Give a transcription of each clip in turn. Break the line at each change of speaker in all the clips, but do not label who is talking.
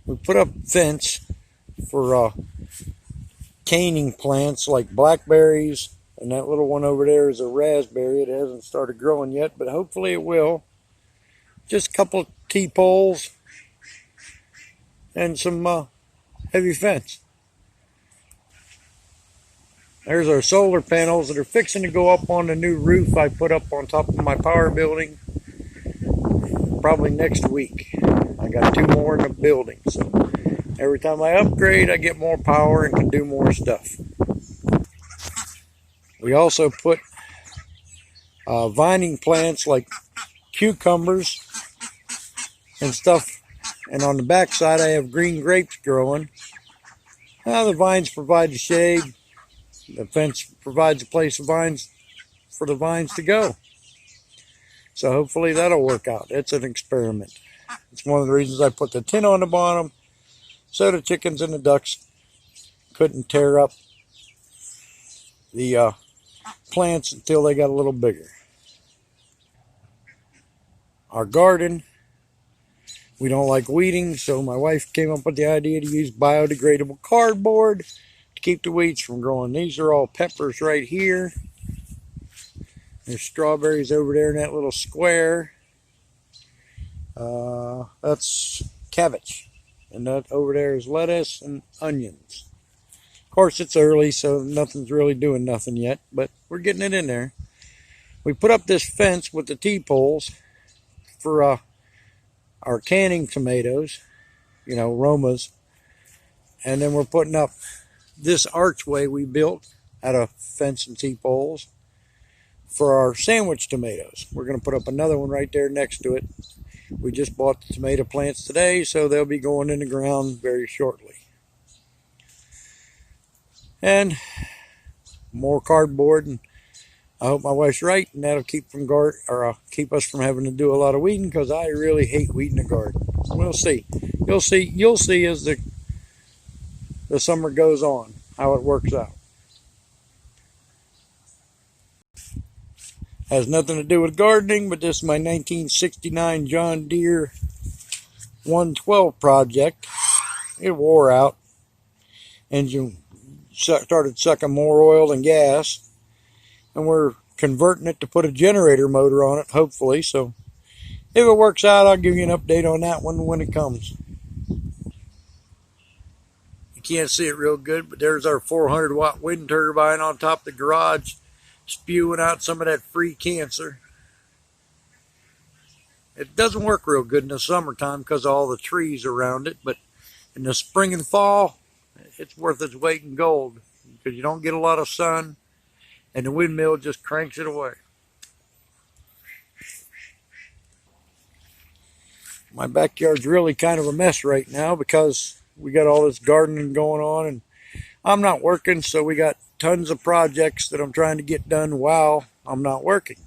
We put up fence for caning plants like blackberries, and that little one over there is a raspberry. It hasn't started growing yet, but hopefully it will. Just a couple of T-poles and some heavy fence. There's our solar panels that are fixing to go up on the new roof I put up on top of my power building probably next week. I got 2 more in the building, so every time I upgrade I get more power and can do more stuff. We also put vining plants like cucumbers and stuff, and on the back side I have green grapes growing. The vines provide the shade. The fence provides a place for the vines to go. So hopefully that'll work out. It's an experiment. It's one of the reasons I put the tin on the bottom, so the chickens and the ducks couldn't tear up the plants until they got a little bigger. Our garden, we don't like weeding, so my wife came up with the idea to use biodegradable cardboard to keep the weeds from growing. These are all peppers right here. There's strawberries over there in that little square. That's cabbage. And that over there is lettuce and onions. Of course, it's early, so nothing's really doing nothing yet, but we're getting it in there. We put up this fence with the T-poles for our canning tomatoes, Romas. And then we're putting up this archway we built out of fence and T-poles for our sandwich tomatoes. We're going to put up another one right there next to it. We just bought the tomato plants today, so they'll be going in the ground very shortly. And more cardboard, and I hope my wife's right, and that'll keep keep us from having to do a lot of weeding, because I really hate weeding the garden. We'll see. You'll see as the summer goes on how it works out. Has nothing to do with gardening, but this is my 1969 John Deere 112 project. It wore out. Engine started sucking more oil than gas. And we're converting it to put a generator motor on it, hopefully. So if it works out, I'll give you an update on that one when it comes. You can't see it real good, but there's our 400-watt wind turbine on top of the garage, spewing out some of that free cancer. It doesn't work real good in the summertime because of all the trees around it, but in the spring and fall, it's worth its weight in gold because you don't get a lot of sun, and the windmill just cranks it away. My backyard's really kind of a mess right now because we got all this gardening going on, and I'm not working, so we got tons of projects that I'm trying to get done while I'm not working.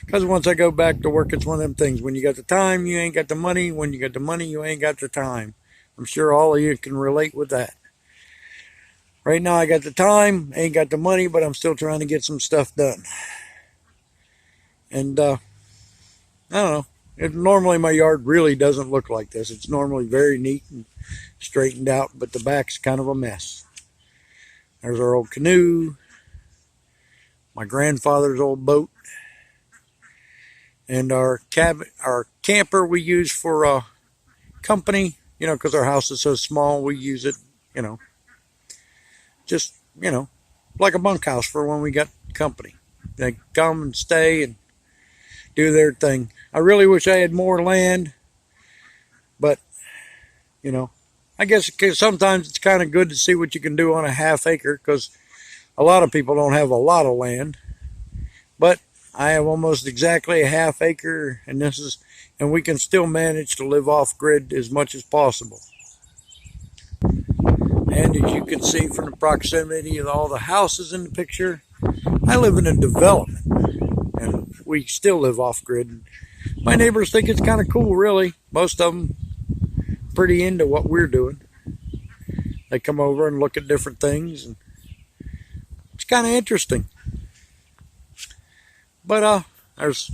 Because once I go back to work, it's one of them things. When you got the time, you ain't got the money. When you got the money, you ain't got the time. I'm sure all of you can relate with that. Right now, I got the time, ain't got the money, but I'm still trying to get some stuff done. And, I don't know. Normally, my yard really doesn't look like this. It's normally very neat and straightened out, but the back's kind of a mess. There's our old canoe, my grandfather's old boat, and our camper we use for company, because our house is so small, we use it, just, like a bunkhouse for when we got company. They come and stay and do their thing. I really wish I had more land, but, I guess sometimes it's kind of good to see what you can do on a half acre, because a lot of people don't have a lot of land. But I have almost exactly a half acre, and we can still manage to live off grid as much as possible. And as you can see from the proximity of all the houses in the picture, I live in a development, and we still live off grid. My neighbors think it's kind of cool, really. Most of them pretty into what we're doing. They come over and look at different things, and it's kind of interesting. But there's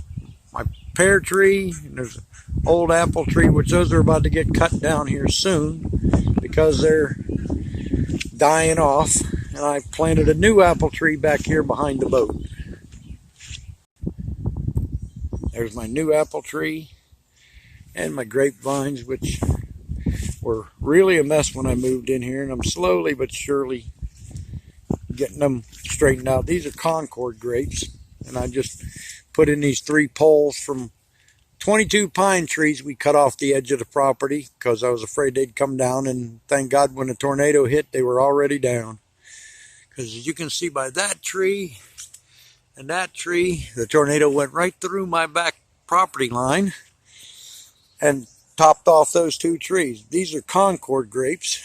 my pear tree, and there's old apple tree, which those are about to get cut down here soon because they're dying off. And I planted a new apple tree back here behind the boat. There's my new apple tree and my grapevines, which were really a mess when I moved in here, and I'm slowly but surely getting them straightened out. These are Concord grapes, and I just put in these 3 poles from 22 pine trees we cut off the edge of the property because I was afraid they'd come down, and thank God when the tornado hit, they were already down. Because as you can see by that tree and that tree, the tornado went right through my back property line and topped off those 2 trees. These are Concord grapes.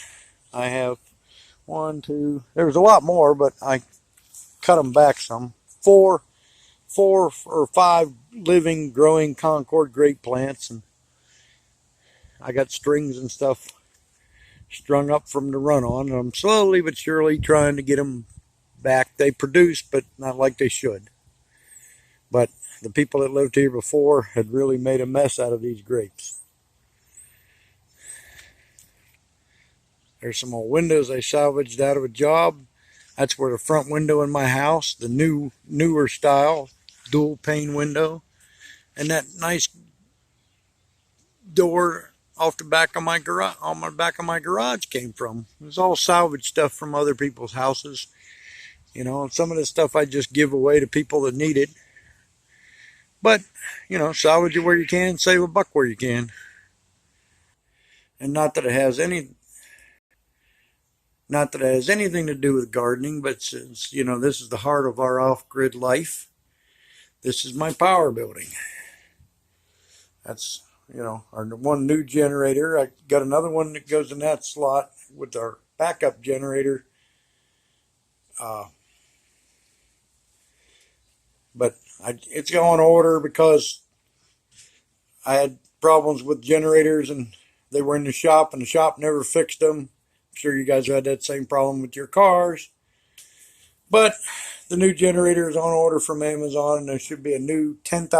I have 1, 2, there was a lot more, but I cut them back some. 4 or 5 living, growing Concord grape plants, and I got strings and stuff strung up from the run-on, and I'm slowly but surely trying to get them back. They produce, but not like they should. But the people that lived here before had really made a mess out of these grapes. There's some old windows I salvaged out of a job. That's where the front window in my house, the newer style dual pane window, and that nice door off the back of my garage, on my back of my garage came from. It was all salvage stuff from other people's houses. You know, some of the stuff I just give away to people that need it. But, you know, salvage it where you can, save a buck where you can. And not that it has anything to do with gardening, but since, you know, this is the heart of our off-grid life, this is my power building. That's, you know, our one new generator. I got another one that goes in that slot with our backup generator. But it's on order because I had problems with generators and they were in the shop and the shop never fixed them. I'm sure you guys had that same problem with your cars. But the new generator is on order from Amazon, and there should be a new 10,000